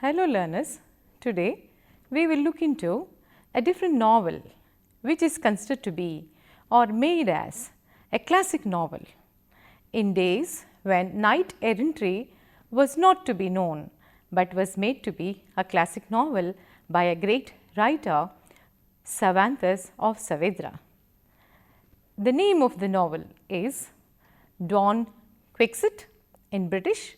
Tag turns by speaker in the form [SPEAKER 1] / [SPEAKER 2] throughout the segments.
[SPEAKER 1] Hello learners, today we will look into a different novel which is considered to be or made as a classic novel in days when knight errantry was not to be known, but was made to be a classic novel by a great writer, Cervantes of Saavedra. The name of the novel is Don Quixote in British,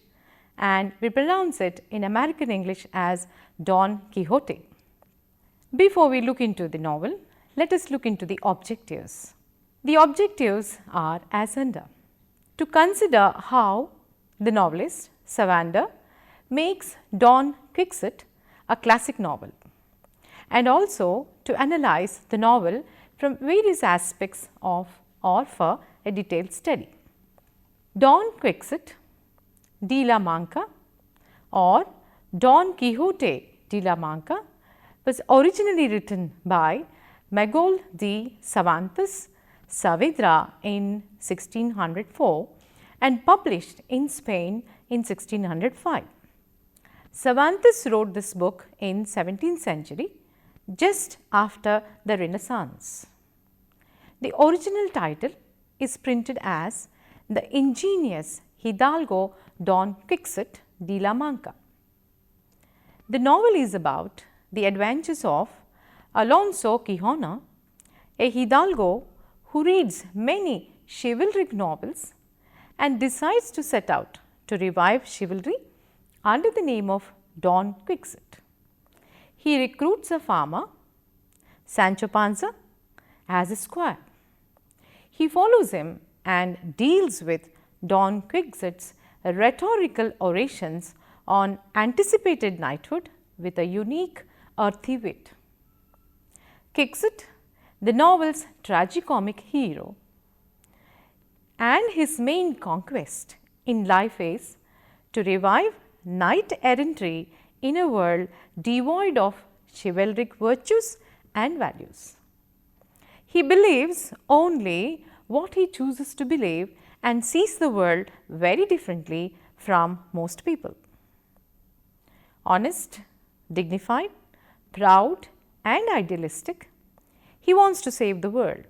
[SPEAKER 1] and we pronounce it in American English as Don Quixote. Before we look into the novel, let us look into the objectives. The objectives are as under: to consider how the novelist Cervantes makes Don Quixote a classic novel, and also to analyze the novel from various aspects of or for a detailed study. Don Quixote de la Mancha or Don Quixote de la Mancha was originally written by Miguel de Cervantes Saavedra in 1604 and published in Spain in 1605. Cervantes wrote this book in 17th century, just after the Renaissance. The original title is printed as The Ingenious Hidalgo Don Quixote de la Mancha. The novel is about the adventures of Alonso Quijano, a Hidalgo who reads many chivalric novels and decides to set out to revive chivalry under the name of Don Quixote. He recruits a farmer, Sancho Panza, as a squire. He follows him and deals with Don Quixote's rhetorical orations on anticipated knighthood with a unique earthy wit. Quixote, the novel's tragicomic hero, and his main conquest in life is to revive knight errantry in a world devoid of chivalric virtues and values. He believes only what he chooses to believe and sees the world very differently from most people. Honest, dignified, proud and idealistic, he wants to save the world.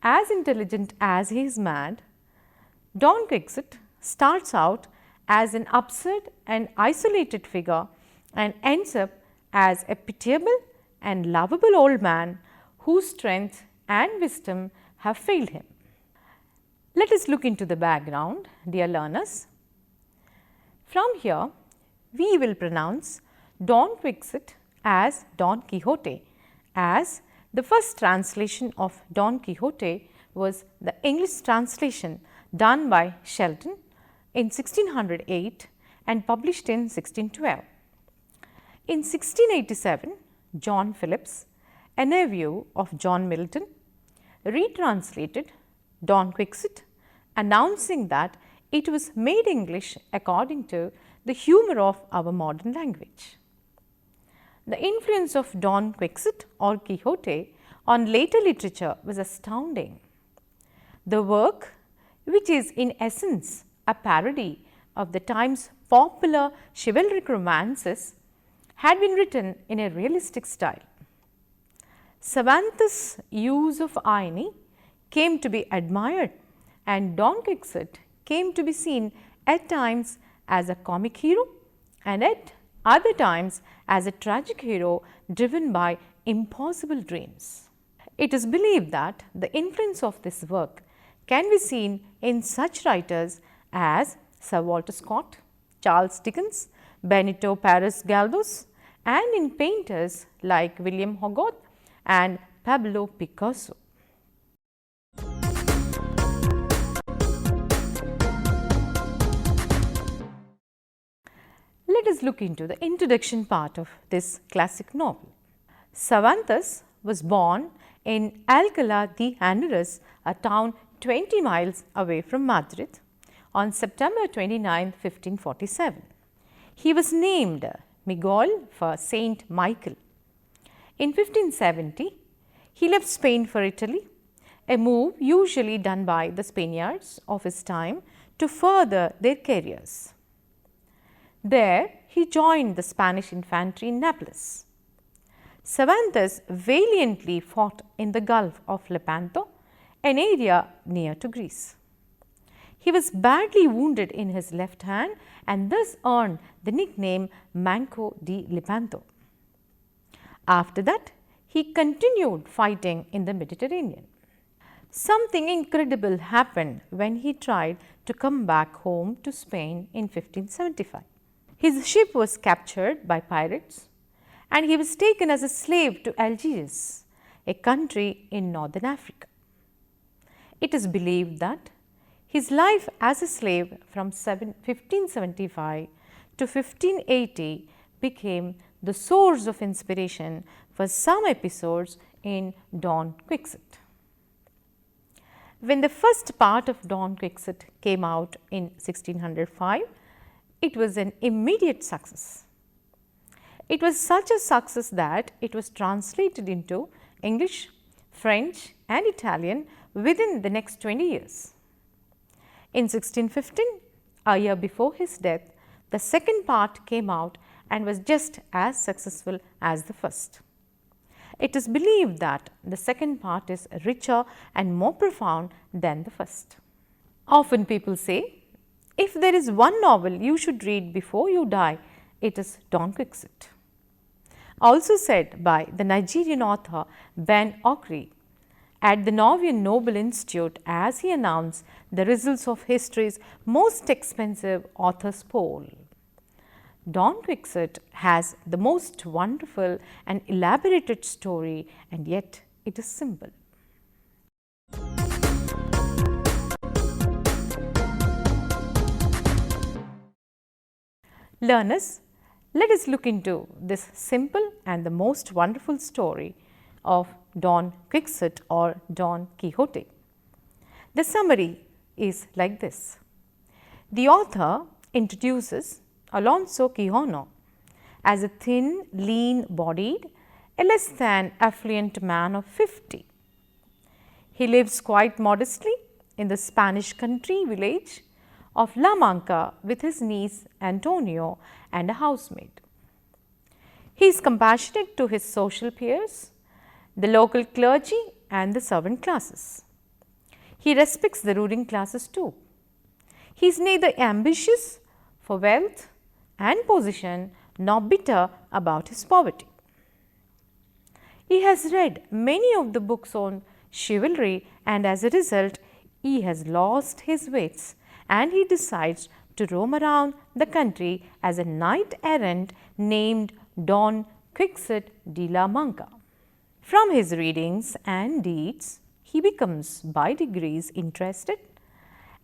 [SPEAKER 1] As intelligent as he is mad, Don Quixote starts out as an absurd and isolated figure and ends up as a pitiable and lovable old man whose strength and wisdom have failed him. Let us look into the background, dear learners. From here, we will pronounce Don Quixote as Don Quixote, as the first translation of Don Quixote was the English translation done by Shelton in 1608 and published in 1612. In 1687, John Phillips, a nephew of John Milton, retranslated Don Quixote, announcing that it was made English according to the humor of our modern language. The influence of Don Quixote or Quixote on later literature was astounding. The work, which is in essence a parody of the time's popular chivalric romances, had been written in a realistic style. Cervantes' use of irony came to be admired, and Don Quixote came to be seen at times as a comic hero and at other times as a tragic hero driven by impossible dreams. It is believed that the influence of this work can be seen in such writers as Sir Walter Scott, Charles Dickens, Benito Paris Galdós, and in painters like William Hogarth and Pablo Picasso. Let us look into the introduction part of this classic novel. Cervantes was born in Alcalá de Henares, a town 20 miles away from Madrid, on September 29, 1547. He was named Miguel for Saint Michael. In 1570, he left Spain for Italy, a move usually done by the Spaniards of his time to further their careers. There, he joined the Spanish infantry in Naples. Cervantes valiantly fought in the Gulf of Lepanto, an area near to Greece. He was badly wounded in his left hand and thus earned the nickname Manco di Lepanto. After that, he continued fighting in the Mediterranean. Something incredible happened when he tried to come back home to Spain in 1575. His ship was captured by pirates and he was taken as a slave to Algiers, a country in northern Africa. It is believed that his life as a slave from 1575 to 1580 became the source of inspiration for some episodes in Don Quixote. When the first part of Don Quixote came out in 1605, it was an immediate success. It was such a success that it was translated into English, French and Italian within the next 20 years. In 1615, a year before his death, the second part came out and was just as successful as the first. It is believed that the second part is richer and more profound than the first. Often people say, if there is one novel you should read before you die, it is Don Quixote. Also said by the Nigerian author Ben Okri at the Novian Nobel Institute as he announced the results of history's most expensive authors poll. Don Quixote has the most wonderful and elaborated story, and yet it is simple. Learners, let us look into this simple and the most wonderful story of Don Quixote or Don Quixote. The summary is like this. The author introduces Alonso Quijano as a thin, lean-bodied, less than affluent man of 50. He lives quite modestly in the Spanish country village of La Manca with his niece Antonio and a housemaid. He is compassionate to his social peers, the local clergy and the servant classes. He respects the ruling classes too. He is neither ambitious for wealth and position nor bitter about his poverty. He has read many of the books on chivalry and as a result he has lost his wits and he decides to roam around the country as a knight errant named Don Quixote de la Mancha. From his readings and deeds, he becomes by degrees interested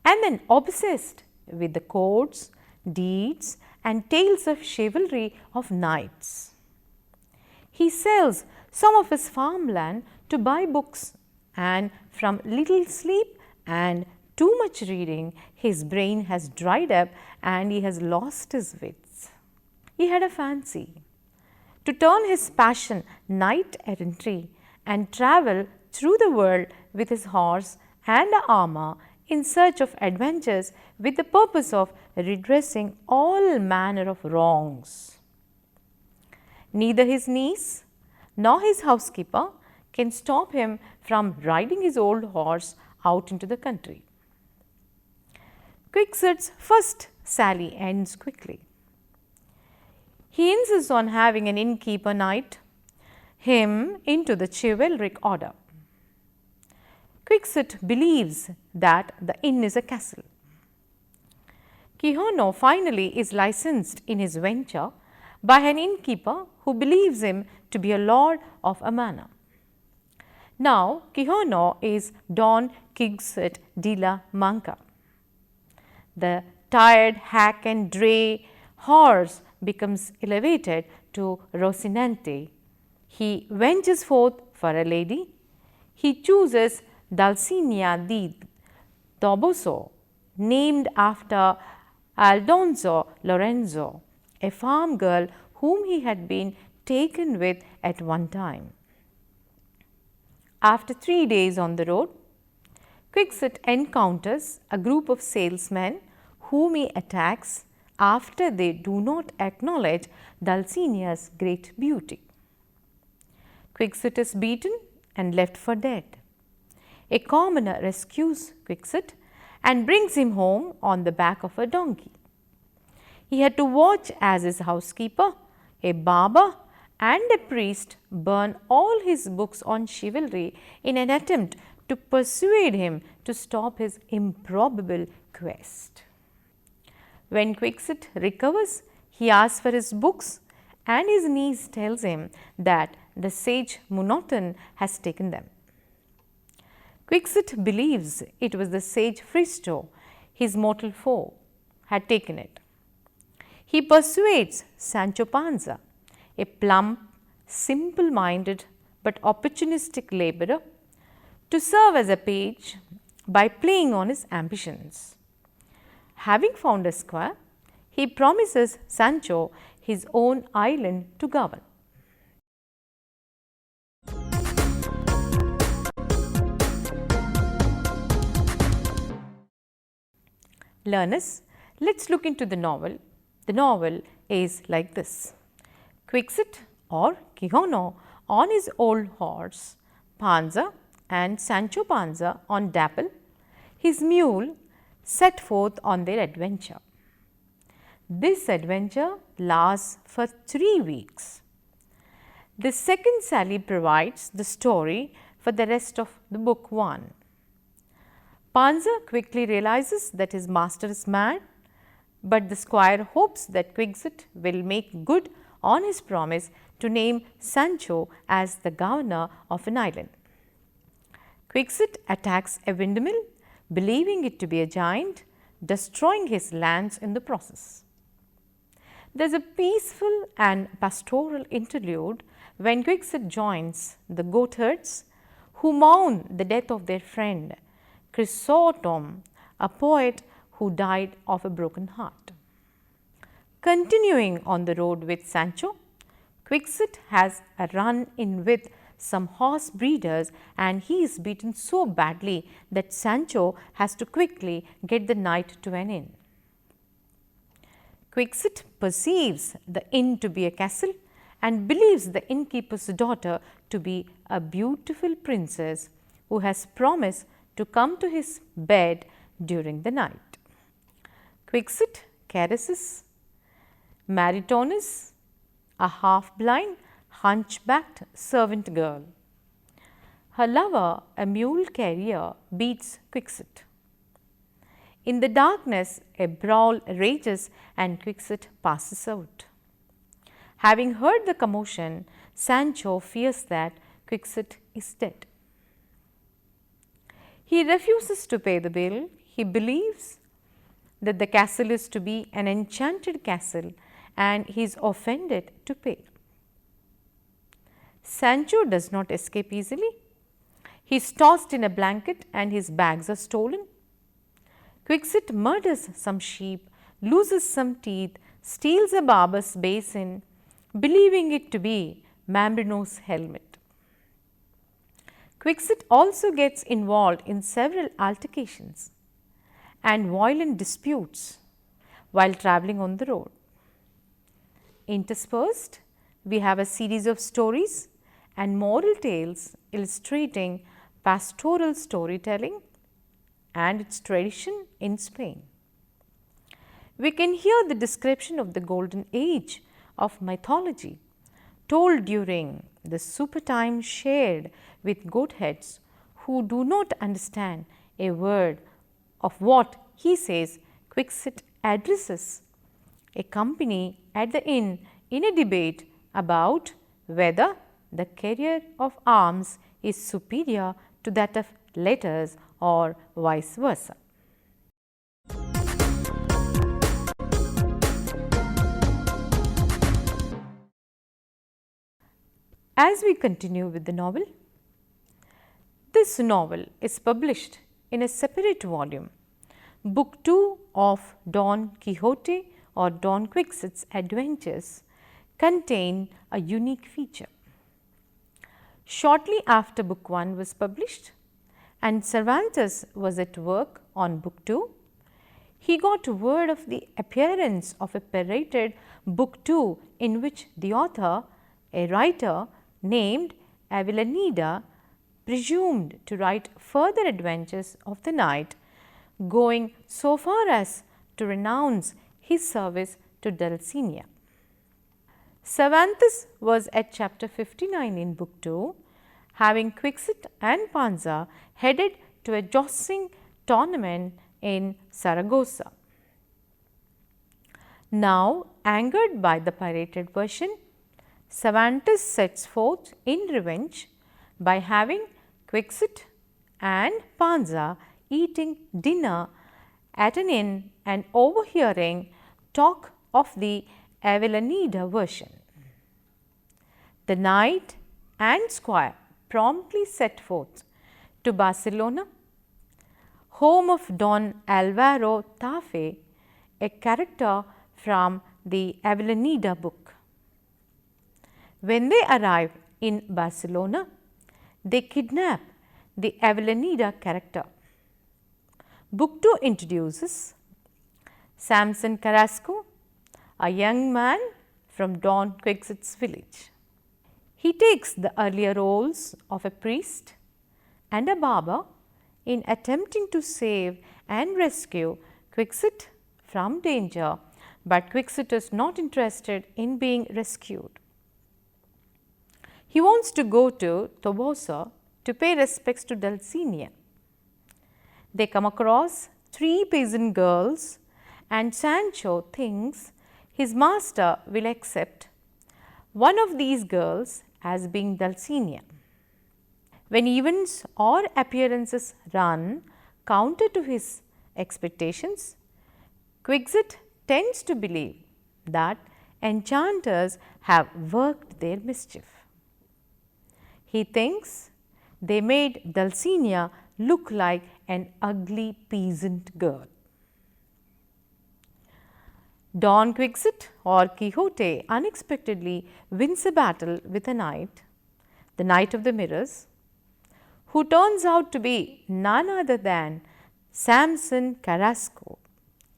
[SPEAKER 1] and then obsessed with the codes, deeds and tales of chivalry of knights. He sells some of his farmland to buy books, and from little sleep and too much reading, his brain has dried up and he has lost his wits. He had a fancy to turn his passion knight errantry and travel through the world with his horse and armor in search of adventures with the purpose of redressing all manner of wrongs. Neither his niece nor his housekeeper can stop him from riding his old horse out into the country. Quixote's first sally ends quickly. He insists on having an innkeeper knight him into the chivalric order. Quixote believes that the inn is a castle. Quijano finally is licensed in his venture by an innkeeper who believes him to be a lord of a manor. Now, Quijano is Don Quixote de la Mancha. The tired hack and dray horse becomes elevated to Rocinante. He ventures forth for a lady. He chooses Dulcinea di Toboso, named after Aldonso Lorenzo, a farm girl whom he had been taken with at one time. After 3 days on the road, Quixote encounters a group of salesmen whom he attacks after they do not acknowledge Dulcinea's great beauty. Quixote is beaten and left for dead. A commoner rescues Quixote and brings him home on the back of a donkey. He had to watch as his housekeeper, a barber, and a priest burn all his books on chivalry in an attempt to persuade him to stop his improbable quest. When Quixote recovers, he asks for his books, and his niece tells him that the sage Monoton has taken them. Quixote believes it was the sage Fristo, his mortal foe, had taken it. He persuades Sancho Panza, a plump, simple-minded but opportunistic laborer, to serve as a page by playing on his ambitions. Having found a squire, he promises Sancho his own island to govern. Learners, let's look into the novel. The novel is like this. Quixote or Quijano on his old horse, Panza and Sancho Panza on Dapple, his mule, set forth on their adventure. This adventure lasts for 3 weeks. The second sally provides the story for the rest of the book 1. Panza quickly realizes that his master is mad, but the squire hopes that Quixote will make good on his promise to name Sancho as the governor of an island. Quixote attacks a windmill, believing it to be a giant, destroying his lands in the process. There is a peaceful and pastoral interlude when Quixote joins the goatherds who mourn the death of their friend Quixote, a poet who died of a broken heart. Continuing on the road with Sancho, Quixote has a run-in with some horse breeders, and he is beaten so badly that Sancho has to quickly get the night to an inn. Quixote perceives the inn to be a castle and believes the innkeeper's daughter to be a beautiful princess who has promised to come to his bed during the night. Quixote caresses Maritornes, a half-blind, hunchbacked servant girl. Her lover, a mule carrier, beats Quixote. In the darkness, a brawl rages and Quixote passes out. Having heard the commotion, Sancho fears that Quixote is dead. He refuses to pay the bill. He believes that the castle is to be an enchanted castle and he is offended to pay. Sancho does not escape easily. He is tossed in a blanket and his bags are stolen. Quixote murders some sheep, loses some teeth, steals a barber's basin, believing it to be Mambrino's helmet. Quixote also gets involved in several altercations and violent disputes while travelling on the road. Interspersed, we have a series of stories and moral tales illustrating pastoral storytelling and its tradition in Spain. We can hear the description of the golden age of mythology told during the supper time shared with goatheads who do not understand a word of what he says. Quixote addresses a company at the inn in a debate about whether the career of arms is superior to that of letters or vice versa. As we continue with the novel, this novel is published in a separate volume, Book 2 of Don Quixote or Don Quixote's Adventures contain a unique feature. Shortly after Book 1 was published and Cervantes was at work on Book 2, he got word of the appearance of a pirated book too, in which the author, a writer named Avellaneda, presumed to write further adventures of the knight, going so far as to renounce his service to Dulcinea. Cervantes was at chapter 59 in book 2, having Quixote and Panza headed to a jousting tournament in Saragossa. Now, angered by the pirated version, Cervantes sets forth in revenge by having Quixote and Panza eating dinner at an inn and overhearing talk of the Avellaneda version. The knight and squire promptly set forth to Barcelona, home of Don Alvaro Tafe, a character from the Avellaneda book. When they arrive in Barcelona, they kidnap the Avellaneda character. Book 2 introduces Samson Carrasco, a young man from Don Quixote's village. He takes the earlier roles of a priest and a barber in attempting to save and rescue Quixote from danger, but Quixote is not interested in being rescued. He wants to go to Toboso to pay respects to Dulcinea. They come across 3 peasant girls and Sancho thinks his master will accept one of these girls as being Dulcinea. When events or appearances run counter to his expectations, Quixote tends to believe that enchanters have worked their mischief. He thinks they made Dulcinea look like an ugly peasant girl. Don Quixote or Quixote unexpectedly wins a battle with a knight, the Knight of the Mirrors, who turns out to be none other than Samson Carrasco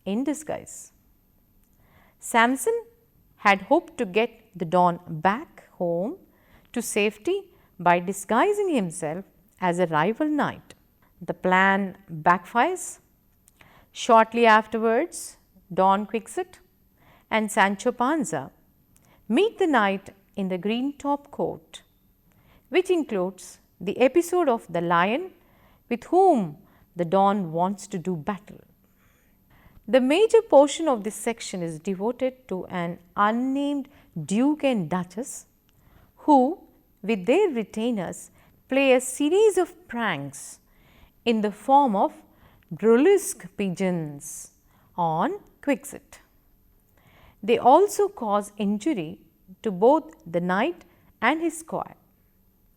[SPEAKER 1] in disguise. Samson had hoped to get the Don back home to safety by disguising himself as a rival knight. The plan backfires. Shortly afterwards, Don Quixote and Sancho Panza meet the knight in the Green Top Court, which includes the episode of the lion with whom the Don wants to do battle. The major portion of this section is devoted to an unnamed Duke and Duchess who, with their retainers, play a series of pranks in the form of burlesque pigeons on Quixote. They also cause injury to both the knight and his squire.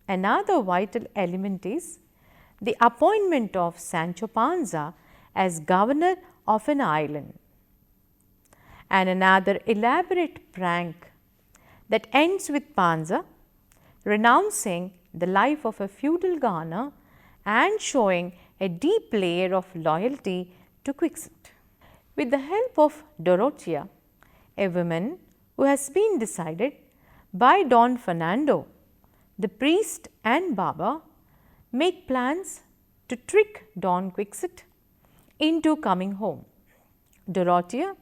[SPEAKER 1] Another vital element is the appointment of Sancho Panza as governor of an island, and another elaborate prank that ends with Panza renouncing the life of a feudal governor and showing a deep layer of loyalty to Quixote. With the help of Dorothea, a woman who has been decided by Don Fernando, the priest and barber make plans to trick Don Quixote into coming home. Dorothea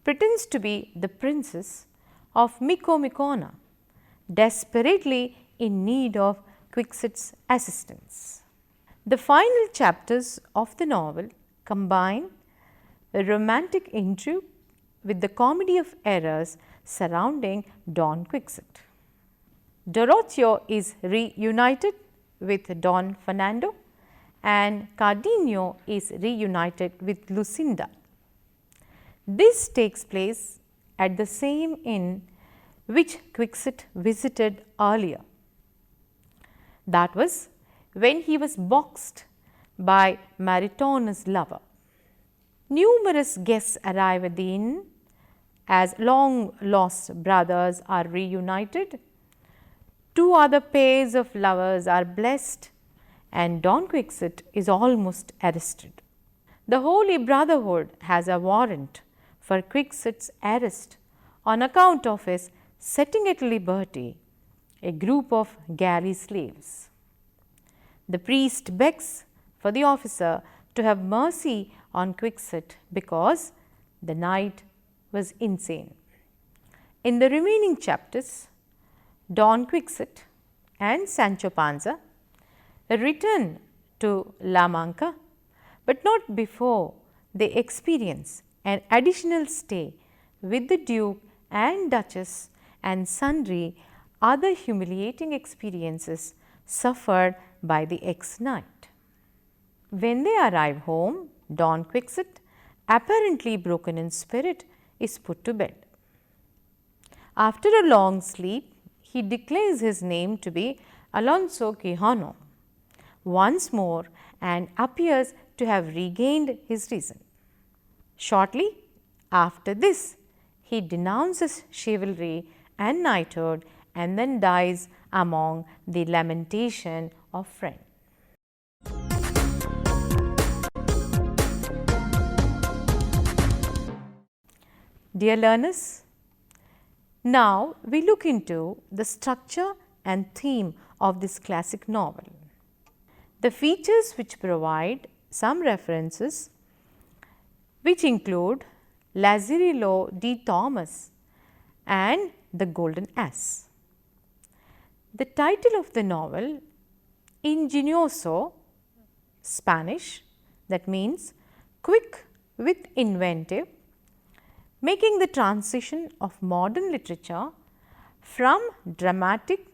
[SPEAKER 1] pretends to be the princess of Micomicona, desperately in need of Quixote's assistance. The final chapters of the novel combine a romantic intrigue with the comedy of errors surrounding Don Quixote. Dorothea is reunited with Don Fernando and Cardenio is reunited with Lucinda. This takes place at the same inn which Quixote visited earlier. That was when he was boxed by Maritornes' lover. Numerous guests arrive at the inn as long lost brothers are reunited. 2 other pairs of lovers are blessed and Don Quixote is almost arrested. The Holy Brotherhood has a warrant for Quixote's arrest on account of his setting at liberty a group of galley slaves. The priest begs for the officer to have mercy on Quixote because the knight was insane. In the remaining chapters, Don Quixote and Sancho Panza return to La Mancha, but not before they experience an additional stay with the Duke and Duchess and sundry other humiliating experiences suffered by the ex-knight. When they arrive home, Don Quixote, apparently broken in spirit, is put to bed. After a long sleep, he declares his name to be Alonso Quijano once more and appears to have regained his reason. Shortly after this, he denounces chivalry and knighthood and then dies among the lamentation of friends. Dear learners, now we look into the structure and theme of this classic novel. The features which provide some references which include Lazarillo D. Thomas and The Golden Ass. The title of the novel, Ingenioso, Spanish, that means quick with inventive, making the transition of modern literature from dramatic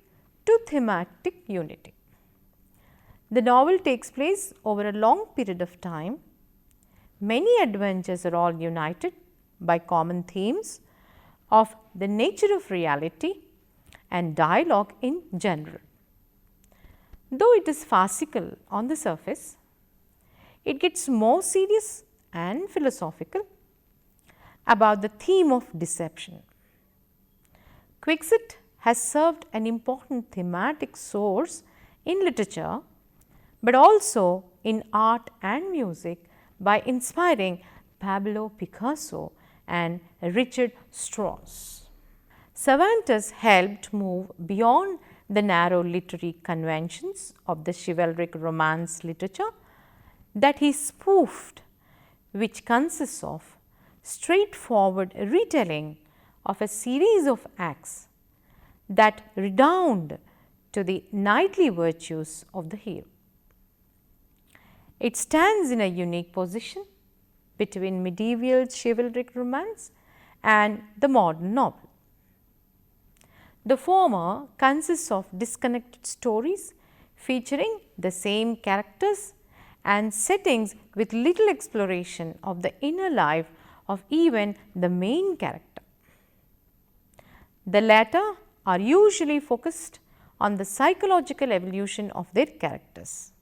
[SPEAKER 1] to thematic unity. The novel takes place over a long period of time. Many adventures are all united by common themes of the nature of reality and dialogue in general. Though it is farcical on the surface, it gets more serious and philosophical about the theme of deception. Quixote has served an important thematic source in literature, but also in art and music by inspiring Pablo Picasso and Richard Strauss. Cervantes helped move beyond the narrow literary conventions of the chivalric romance literature that he spoofed, which consists of straightforward retelling of a series of acts that redound to the knightly virtues of the hero. It stands in a unique position between medieval chivalric romance and the modern novel. The former consists of disconnected stories featuring the same characters and settings with little exploration of the inner life of even the main character. The latter are usually focused on the psychological evolution of their characters.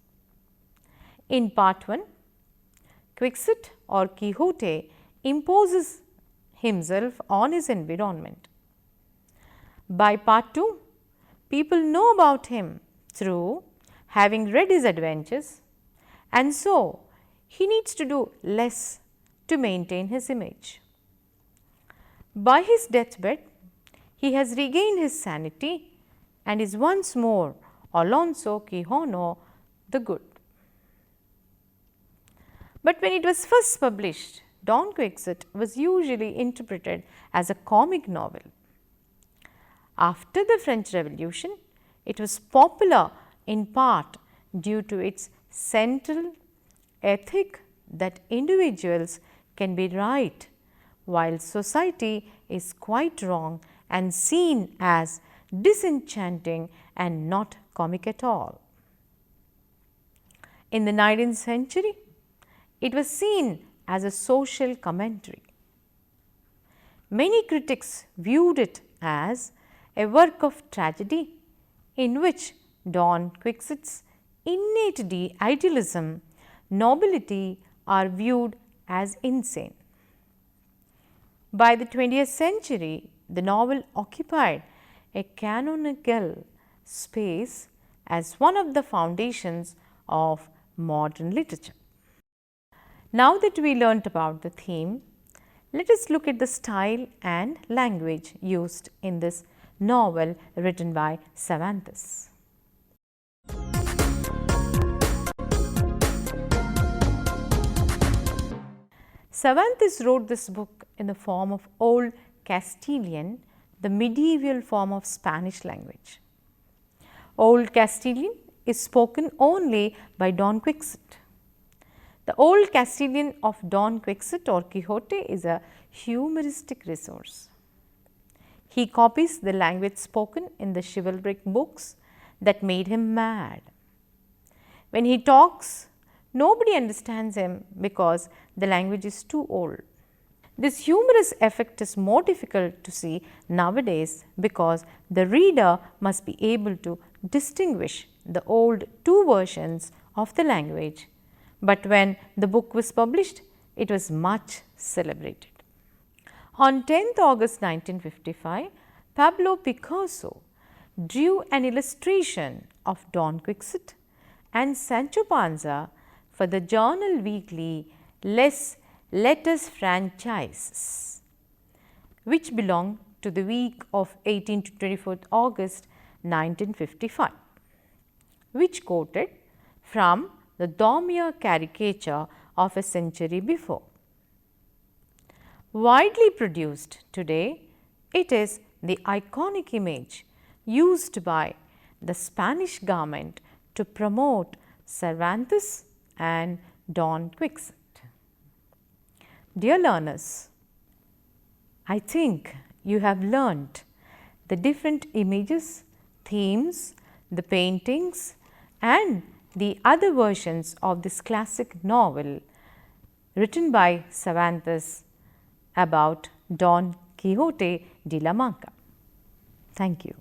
[SPEAKER 1] In part 1, Quixote or Quixote imposes himself on his environment. By part 2, people know about him through having read his adventures, and so he needs to do less to maintain his image. By his deathbed, he has regained his sanity and is once more Alonso Quijano the Good. But when it was first published, Don Quixote was usually interpreted as a comic novel. After the French Revolution, it was popular in part due to its central ethic that individuals can be right while society is quite wrong and seen as disenchanting and not comic at all. In the 19th century, it was seen as a social commentary. Many critics viewed it as a work of tragedy in which Don Quixote's innate idealism, nobility are viewed as insane. By the 20th century, the novel occupied a canonical space as one of the foundations of modern literature. Now that we learnt about the theme, let us look at the style and language used in this novel written by Cervantes. Cervantes wrote this book in the form of Old Castilian, the medieval form of Spanish language. Old Castilian is spoken only by Don Quixote. The Old Castilian of Don Quixote or Quixote is a humoristic resource. He copies the language spoken in the chivalric books that made him mad. When he talks, nobody understands him because the language is too old. This humorous effect is more difficult to see nowadays because the reader must be able to distinguish the old two versions of the language. But when the book was published, it was much celebrated. On 10th August 1955, Pablo Picasso drew an illustration of Don Quixote and Sancho Panza for the journal weekly Les Letters Franchises, which belonged to the week of 18 to 24th August 1955, which quoted from the Daumier caricature of a century before. Widely produced today, it is the iconic image used by the Spanish government to promote Cervantes and Don Quixote. Dear learners, I think you have learnt the different images, themes, the paintings and the other versions of this classic novel written by Cervantes about Don Quixote de la Mancha. Thank you.